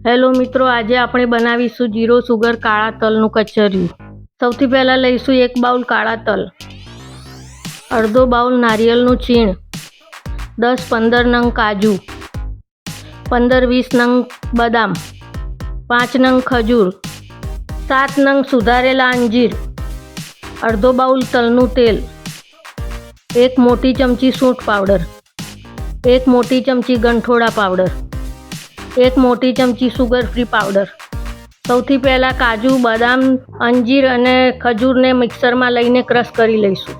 Hello મિત્રો, આજે આપણે બનાવીશું જીરો સુગર કાળા તલનું કચરિયું। સૌથી પહેલાં લઈશું 1 બાઉલ કાળા તલ, અડધો બાઉલ નારિયેળનું છીણ, 10-15 નંગ કાજુ, 15-20 નંગ બદામ, 5 નંગ ખજૂર, 7 નંગ સુધારેલા અંજીર, અડધો બાઉલ તલનું તેલ, 1 મોટી ચમચી સૂંઠ પાવડર, 1 મોટી ચમચી ગંઠોડા પાવડર, 1 મોટી ચમચી સુગર ફ્રી પાવડર। સૌથી પહેલાં કાજુ, બદામ, અંજીર અને ખજૂરને મિક્સરમાં લઈને ક્રશ કરી લઈશું।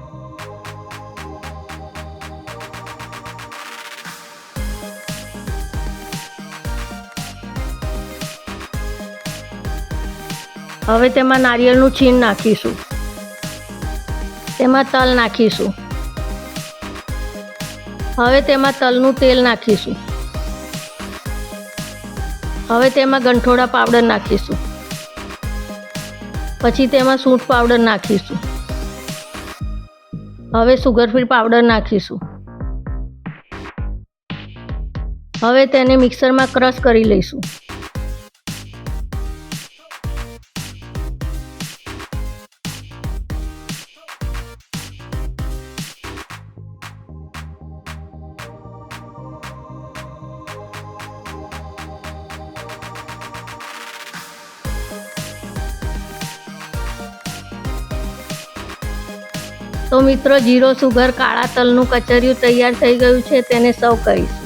હવે તેમાં નારિયેળનું છીણ નાખીશું, તેમાં તલ નાખીશું, હવે તેમાં તલનું તેલ નાખીશું, હવે તેમાં ગંઠોડા પાવડર નાખીશું, પછી તેમાં સૂંઠ પાવડર નાખીશું, હવે સુગર ફ્રી પાવડર નાખીશું। હવે તેને મિક્સરમાં ક્રશ કરી લઈશું। તો મિત્રો, જીરો સુગર કાળા તલનું કચરિયું તૈયાર થઈ ગયું છે, તેને સર્વ કરીશું।